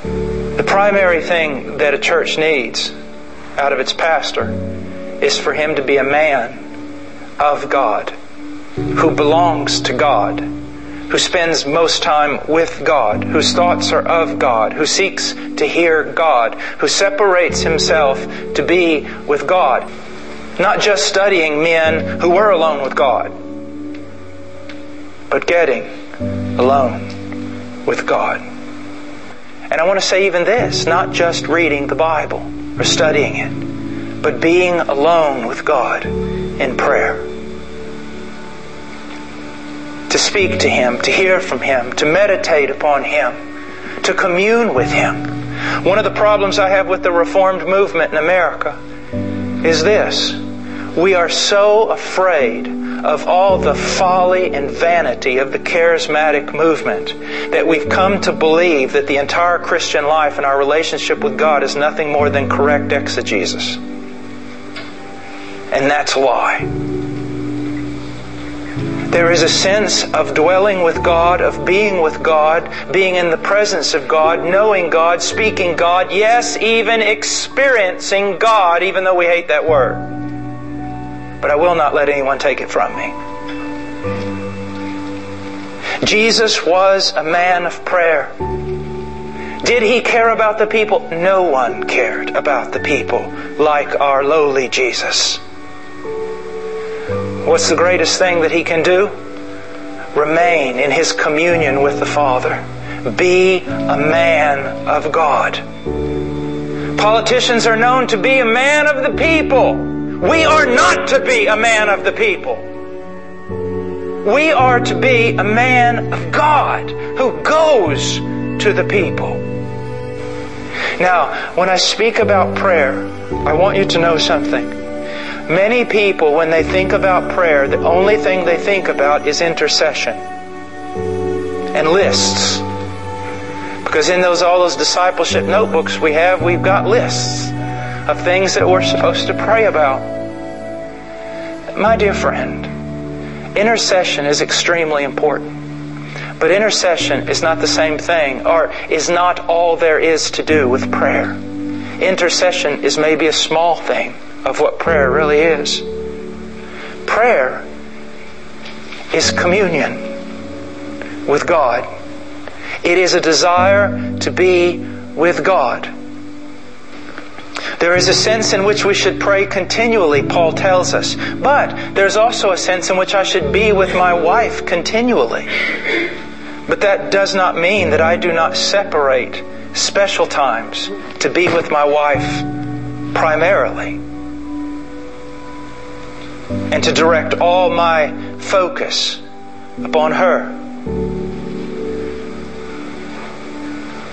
The primary thing that a church needs out of its pastor is for him to be a man of God, who belongs to God, who spends most time with God, whose thoughts are of God, who seeks to hear God, who separates himself to be with God. Not just studying men who were alone with God, but getting alone with God. And I want to say even this, not just reading the Bible or studying it, but being alone with God in prayer. To speak to Him, to hear from Him, to meditate upon Him, to commune with Him. One of the problems I have with the Reformed movement in America is this. We are so afraid of all the folly and vanity of the charismatic movement that we've come to believe that the entire Christian life and our relationship with God is nothing more than correct exegesis. And that's why. There is a sense of dwelling with God, of being with God, being in the presence of God, knowing God, speaking God, yes, even experiencing God, even though we hate that word. But I will not let anyone take it from me. Jesus was a man of prayer. Did He care about the people? No one cared about the people like our lowly Jesus. What's the greatest thing that He can do? Remain in His communion with the Father. Be a man of God. Politicians are known to be a man of the people. We are not to be a man of the people. We are to be a man of God who goes to the people. Now, when I speak about prayer, I want you to know something. Many people, when they think about prayer, the only thing they think about is intercession and lists. Because in all those discipleship notebooks we've got lists of things that we're supposed to pray about. My dear friend, intercession is extremely important. But intercession is not the same thing, or is not all there is to do with prayer. Intercession is maybe a small thing of what prayer really is. Prayer is communion with God. It is a desire to be with God. There is a sense in which we should pray continually, Paul tells us. But there's also a sense in which I should be with my wife continually. But that does not mean that I do not separate special times to be with my wife primarily, and to direct all my focus upon her.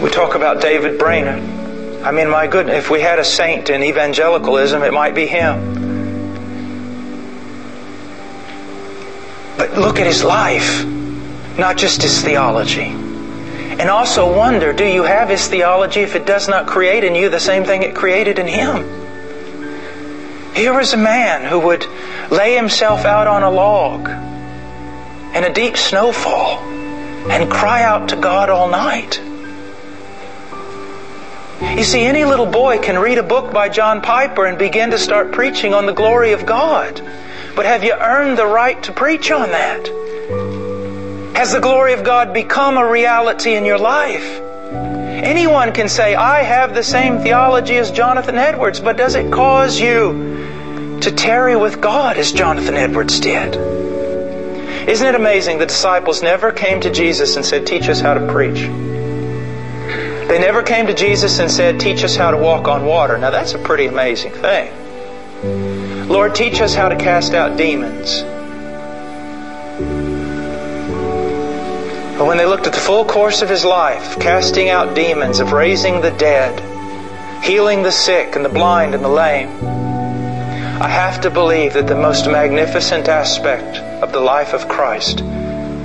We talk about David Brainerd. I mean, my goodness, if we had a saint in evangelicalism, it might be him. But look at his life, not just his theology. And also wonder, do you have his theology if it does not create in you the same thing it created in him? Here was a man who would lay himself out on a log in a deep snowfall and cry out to God all night. You see, any little boy can read a book by John Piper and begin to start preaching on the glory of God. But have you earned the right to preach on that? Has the glory of God become a reality in your life? Anyone can say, I have the same theology as Jonathan Edwards, but does it cause you to tarry with God as Jonathan Edwards did? Isn't it amazing the disciples never came to Jesus and said, teach us how to preach? They never came to Jesus and said, teach us how to walk on water. Now that's a pretty amazing thing. Lord, teach us how to cast out demons. But when they looked at the full course of His life, casting out demons, of raising the dead, healing the sick and the blind and the lame, I have to believe that the most magnificent aspect of the life of Christ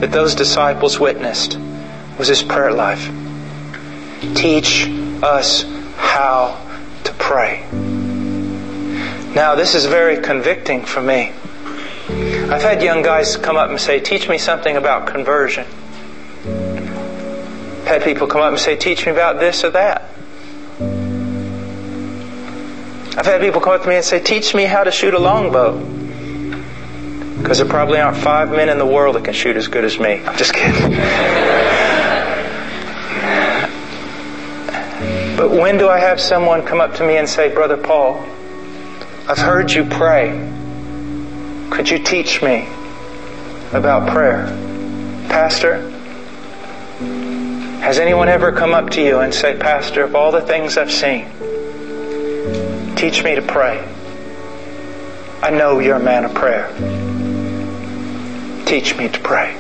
that those disciples witnessed was His prayer life. Teach us how to pray. Now, this is very convicting for me. I've had young guys come up and say, teach me something about conversion. I've had people come up and say, teach me about this or that. I've had people come up to me and say, teach me how to shoot a longbow. Because there probably aren't 5 men in the world that can shoot as good as me. I'm just kidding. But when do I have someone come up to me and say, Brother Paul, I've heard you pray. Could you teach me about prayer? Pastor, has anyone ever come up to you and say, Pastor, of all the things I've seen, teach me to pray. I know you're a man of prayer. Teach me to pray.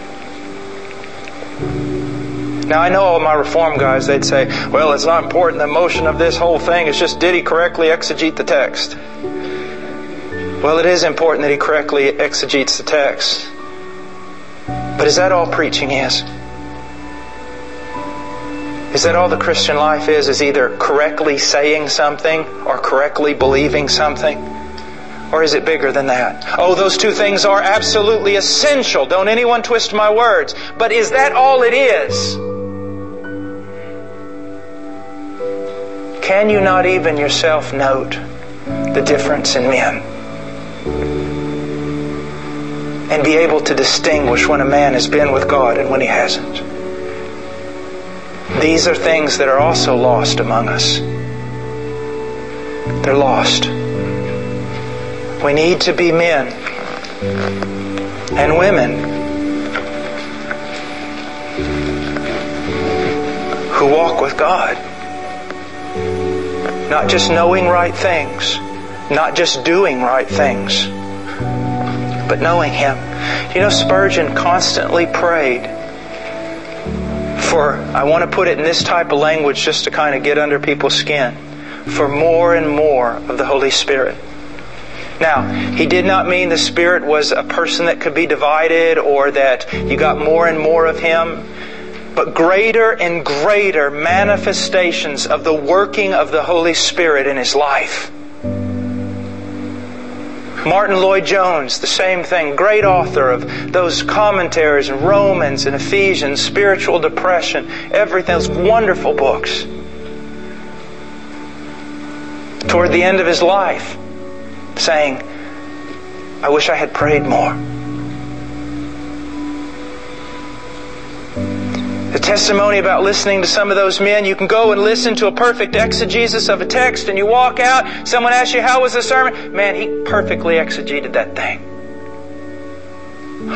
Now I know all my Reform guys, they'd say, well, it's not important. The motion of this whole thing is just, did he correctly exegete the text? Well, it is important that he correctly exegetes the text. But is that all preaching is? Is that all the Christian life is either correctly saying something or correctly believing something? Or is it bigger than that? Oh, those two things are absolutely essential. Don't anyone twist my words. But is that all it is? Can you not even yourself note the difference in men? And be able to distinguish when a man has been with God and when he hasn't? These are things that are also lost among us. They're lost. We need to be men and women who walk with God. Not just knowing right things, not just doing right things, but knowing Him. You know, Spurgeon constantly prayed for, I want to put it in this type of language just to kind of get under people's skin, for more and more of the Holy Spirit. Now, he did not mean the Spirit was a person that could be divided or that you got more and more of Him, but greater and greater manifestations of the working of the Holy Spirit in his life. Martin Lloyd-Jones, the same thing, great author of those commentaries in Romans and Ephesians, Spiritual Depression, everything, those wonderful books. Toward the end of his life, saying, I wish I had prayed more. The testimony about listening to some of those men, you can go and listen to a perfect exegesis of a text and you walk out, someone asks you, how was the sermon? Man, he perfectly exegeted that thing.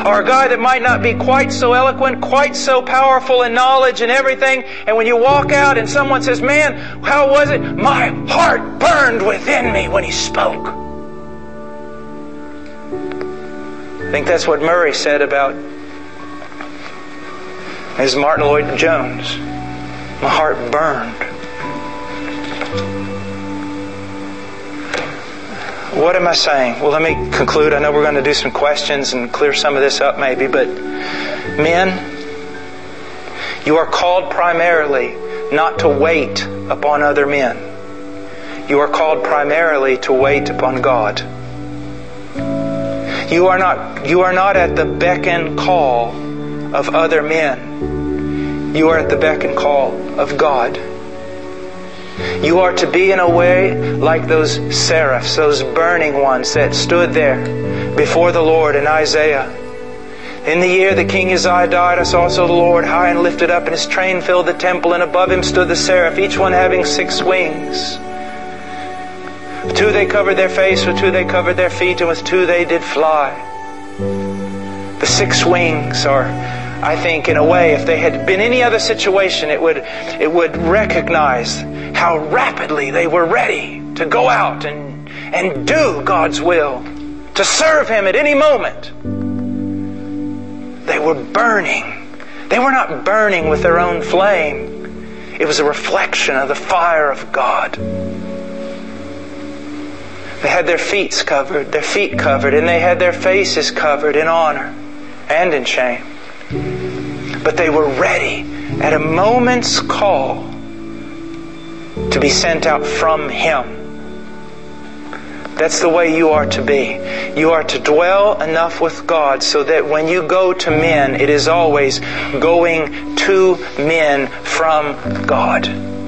Or a guy that might not be quite so eloquent, quite so powerful in knowledge and everything, and when you walk out and someone says, man, how was it? My heart burned within me when he spoke. I think that's what Murray said about Ms. Martin Lloyd-Jones. My heart burned. What am I saying? Well, let me conclude. I know we're going to do some questions and clear some of this up maybe, but men, you are called primarily not to wait upon other men. You are called primarily to wait upon God. You are not at the beck and call of other men. You are at the beck and call of God. You are to be in a way like those seraphs, those burning ones that stood there before the Lord in Isaiah. In the year that King Uzziah died, I saw also the Lord high and lifted up, and His train filled the temple, and above Him stood the seraph, each one having 6 wings. With 2 they covered their face, with 2 they covered their feet, and with 2 they did fly. The 6 wings are, I think, in a way, if they had been any other situation, it would recognize how rapidly they were ready to go out and do God's will, to serve Him at any moment. They were burning. They were not burning with their own flame. It was a reflection of the fire of God. They had their feet covered, and they had their faces covered in honor and in shame. But they were ready at a moment's call to be sent out from Him. That's the way you are to be. You are to dwell enough with God so that when you go to men, it is always going to men from God.